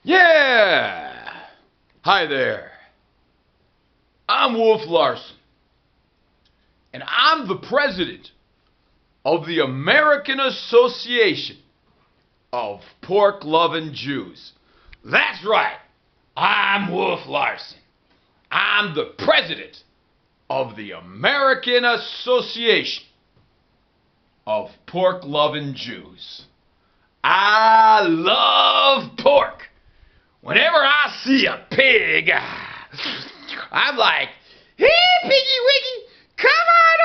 Yeah! Hi there. I'm Wolf Larsen, and I'm the president of the American Association of Pork-Loving Jews. That's right. I'm Wolf Larsen. I'm the president of the American Association of Pork-Loving Jews. I love pork. Whenever I see a pig, I'm like, hey, Piggy Wiggy, come on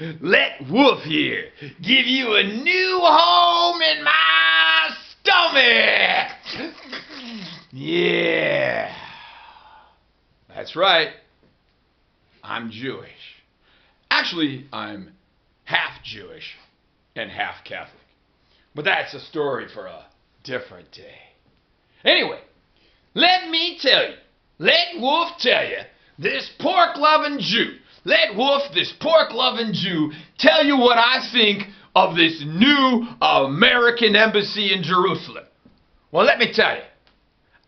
over. Let Wolf here give you a new home in my stomach. Yeah. That's right. I'm Jewish. Actually, I'm half Jewish and half Catholic. But that's a story for a different day. Anyway, let me tell you, let Wolf tell you, this pork-loving Jew, let Wolf, this pork-loving Jew, tell you what I think of this new American embassy in Jerusalem. Well, let me tell you,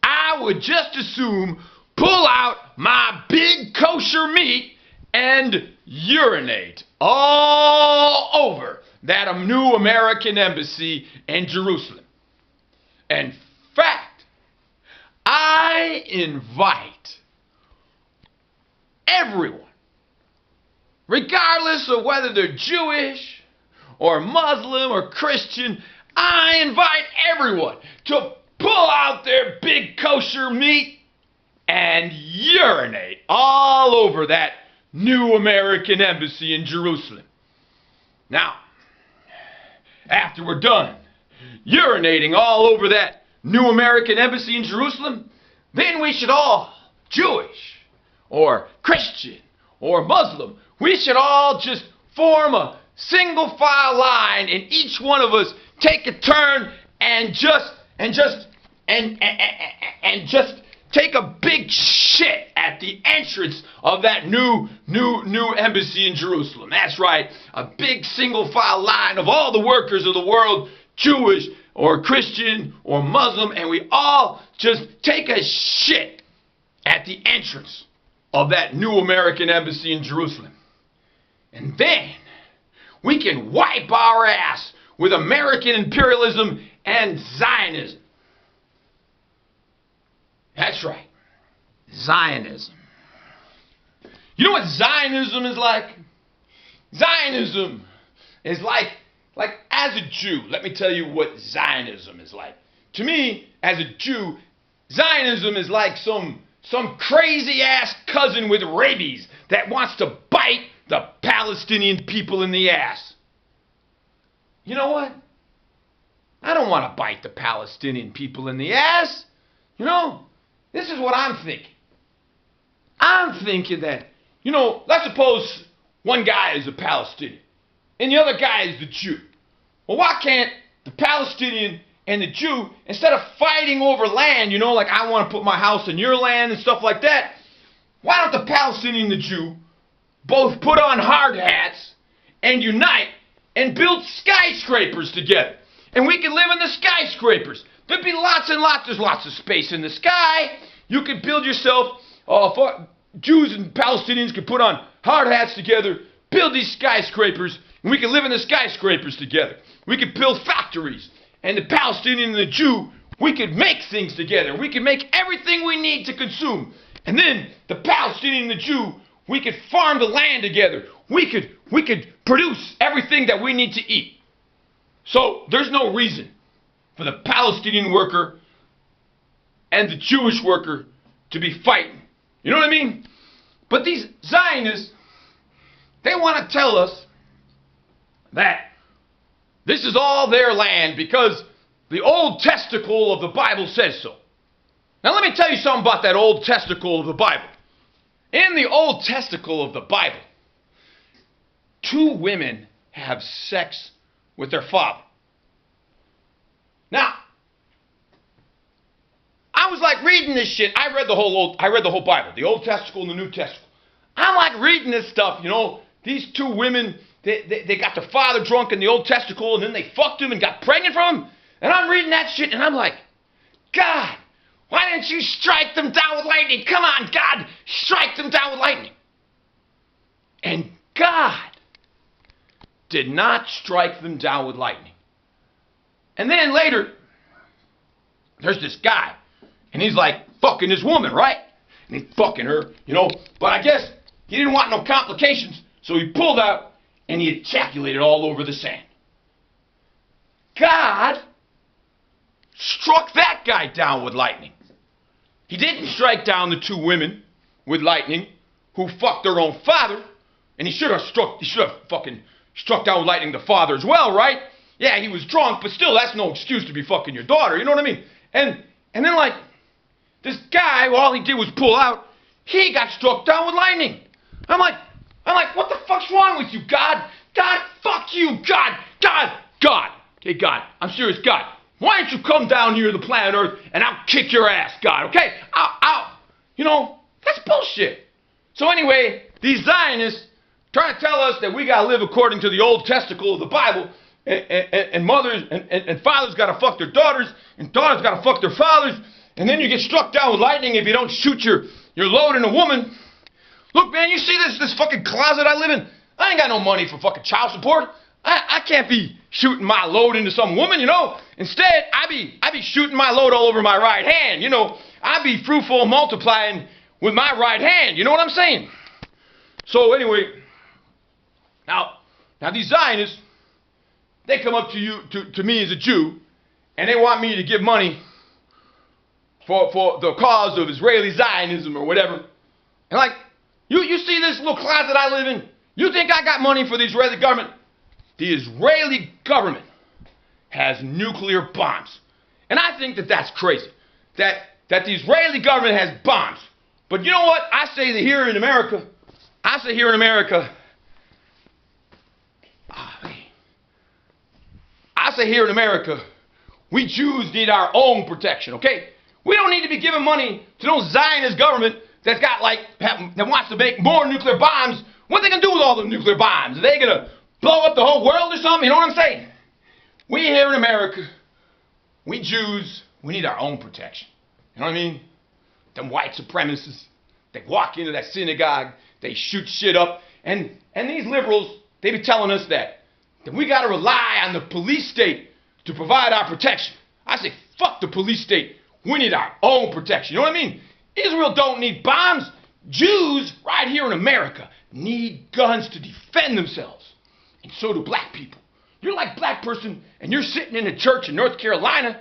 I would just as soon pull out my big kosher meat and urinate all over that new American embassy in Jerusalem. In fact, I invite everyone, regardless of whether they're Jewish or Muslim or Christian, I invite everyone to pull out their big kosher meat and urinate all over that new American embassy in Jerusalem. Now, after we're done urinating all over that new American embassy in Jerusalem, then we should all, Jewish or Christian or Muslim, we should all just form a single file line, and each one of us take a turn and just take a big shit at the entrance of that new embassy in Jerusalem. That's right, a big single file line of all the workers of the world, Jewish or Christian or Muslim, and we all just take a shit at the entrance of that new American embassy in Jerusalem. And then we can wipe our ass with American imperialism and Zionism. That's right, Zionism. You know what Zionism is like? Zionism is like as a Jew, let me tell you what Zionism is like. To me, as a Jew, Zionism is like some crazy ass cousin with rabies that wants to bite the Palestinian people in the ass. You know what? I don't want to bite the Palestinian people in the ass. You know, this is what I'm thinking. I'm thinking that, let's suppose one guy is a Palestinian and the other guy is the Jew. Well, why can't the Palestinian and the Jew, instead of fighting over land, like I want to put my house on your land and stuff like that, why don't the Palestinian and the Jew both put on hard hats and unite and build skyscrapers together? And we can live in the skyscrapers. There'd be there's lots of space in the sky. You could build yourself, Jews and Palestinians could put on hard hats together, build these skyscrapers, and we could live in the skyscrapers together. We could build factories, and the Palestinian and the Jew, we could make things together. We could make everything we need to consume. And then the Palestinian and the Jew, we could farm the land together. We could produce everything that we need to eat. So there's no reason for the Palestinian worker and the Jewish worker to be fighting. You know what I mean? But these Zionists, they want to tell us that this is all their land because the old testicle of the Bible says so. Now let me tell you something about that old testicle of the Bible. In the old testicle of the Bible, 2 women have sex with their father. Now, I was like reading this shit. I read the whole Bible, the Old Testicle and the New Testicle. I'm like reading this stuff, These 2 women, they got their father drunk in the Old Testicle, and then they fucked him and got pregnant from him. And I'm reading that shit, and I'm like, God, Why didn't you strike them down with lightning? Come on, God, strike them down with lightning. And God did not strike them down with lightning. And then later, there's this guy, and he's like fucking this woman, right? And he's fucking her, you know, but I guess he didn't want no complications, so he pulled out and he ejaculated all over the sand. God struck that guy down with lightning. He didn't strike down the two women with lightning who fucked their own father, and he should have fucking struck down with lightning the father as well, right? Yeah, he was drunk, but still, that's no excuse to be fucking your daughter, you know what I mean? And then, like, this guy, all he did was pull out, he got struck down with lightning. I'm like, what the fuck's wrong with you, God? God, fuck you, God. Okay, God, I'm serious, God. Why don't you come down here to the planet Earth and I'll kick your ass, God, okay? You know, that's bullshit. So anyway, these Zionists trying to tell us that we got to live according to the old testicle of the Bible, and mothers and fathers got to fuck their daughters, and daughters got to fuck their fathers, and then you get struck down with lightning if you don't shoot your load in a woman. Look, man, you see this fucking closet I live in? I ain't got no money for fucking child support. I can't be shooting my load into some woman, you know. Instead, I be shooting my load all over my right hand, you know. I be fruitful and multiplying with my right hand, you know what I'm saying? So anyway, now these Zionists, they come up to me as a Jew, and they want me to give money for the cause of Israeli Zionism or whatever. And like, you see this little closet I live in? You think I got money for the Israeli government? The Israeli government has nuclear bombs. And I think that that's crazy. That the Israeli government has bombs. But you know what? I say here in America, we Jews need our own protection, okay? We don't need to be giving money to those Zionist government that's got that wants to make more nuclear bombs. What are they gonna do with all the nuclear bombs? Are they gonna blow up the whole world or something? You know what I'm saying? We here in America, we Jews, we need our own protection. You know what I mean? Them white supremacists, they walk into that synagogue, they shoot shit up, and these liberals, they be telling us that we gotta rely on the police state to provide our protection. I say, fuck the police state. We need our own protection. You know what I mean? Israel don't need bombs. Jews, right here in America, need guns to defend themselves. And so do black people. You're like a black person, and you're sitting in a church in North Carolina,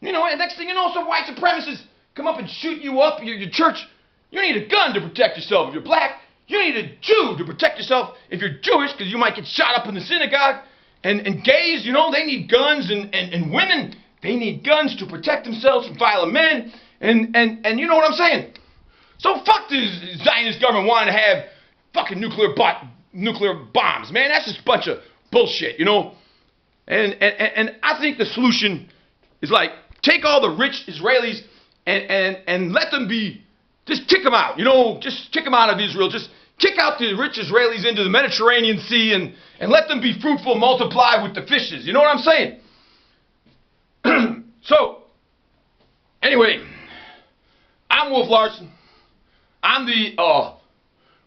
you know, and next thing you know, some white supremacists come up and shoot you up, your church. You need a gun to protect yourself if you're black. You need a Jew to protect yourself if you're Jewish, because you might get shot up in the synagogue. And gays, you know, they need guns, and women, they need guns to protect themselves from violent men, and you know what I'm saying? So fuck the Zionist government wanting to have fucking nuclear bombs, man. That's just a bunch of bullshit, you know? And I think the solution is like, take all the rich Israelis and let them just kick them out, you know? Just kick them out of Israel. Just kick out the rich Israelis into the Mediterranean Sea and let them be fruitful and multiply with the fishes. You know what I'm saying? So, anyway, I'm Wolf Larsen. I'm the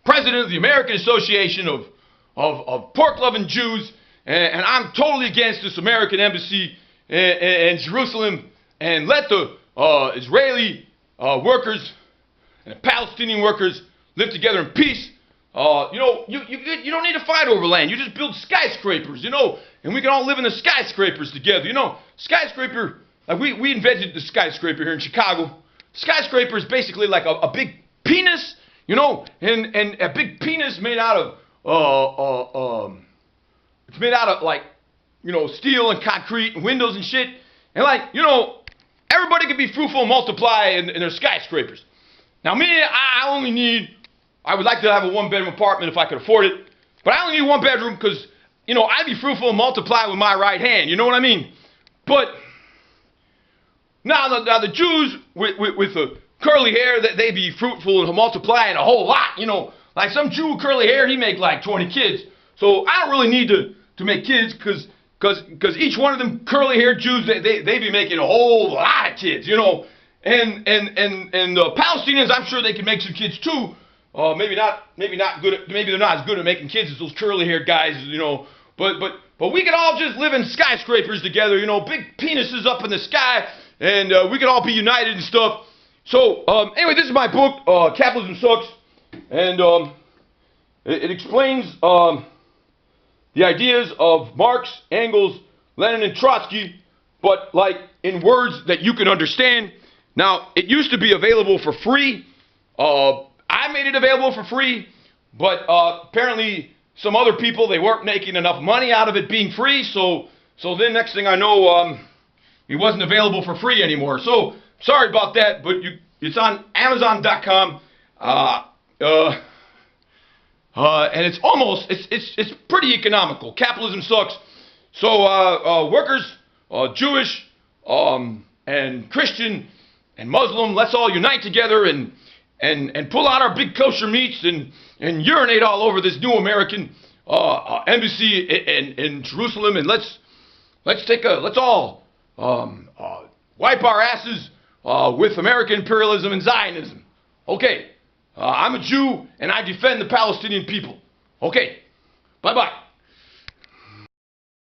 president of the American Association of pork-loving Jews, and I'm totally against this American embassy in Jerusalem, and let the Israeli workers and the Palestinian workers live together in peace. You know, you don't need to fight over land. You just build skyscrapers, you know, and we can all live in the skyscrapers together. You know, skyscraper, like we invented the skyscraper here in Chicago. Skyscraper is basically like a big penis, you know, and a big penis made out of, it's made out of like, you know, steel and concrete and windows and shit. And like, you know, everybody can be fruitful and multiply in their skyscrapers. Now me, I would like to have a one-bedroom apartment if I could afford it, but I only need one bedroom because, you know, I'd be fruitful and multiply with my right hand, you know what I mean? But now the Jews with the curly hair, they be fruitful and multiplying a whole lot, you know. Like some Jew with curly hair, he make like 20 kids. So I don't really need to make kids because each one of them curly haired Jews, they be making a whole lot of kids, you know. And Palestinians, I'm sure they can make some kids too. Maybe not good. Maybe they're not as good at making kids as those curly-haired guys, you know. But we could all just live in skyscrapers together, you know, big penises up in the sky, and we could all be united and stuff. So anyway, this is my book, Capitalism Sucks, and it explains the ideas of Marx, Engels, Lenin, and Trotsky, but like in words that you can understand. Now, it used to be available for free. I made it available for free, but apparently some other people, they weren't making enough money out of it being free, so then next thing I know, it wasn't available for free anymore. So sorry about that, but it's on Amazon.com, and it's pretty economical. Capitalism sucks. So workers, Jewish, and Christian, and Muslim, let's all unite together and pull out our big kosher meats and urinate all over this new American embassy in Jerusalem, and let's all wipe our asses with American imperialism and Zionism. Okay, I'm a Jew and I defend the Palestinian people. Okay, bye-bye.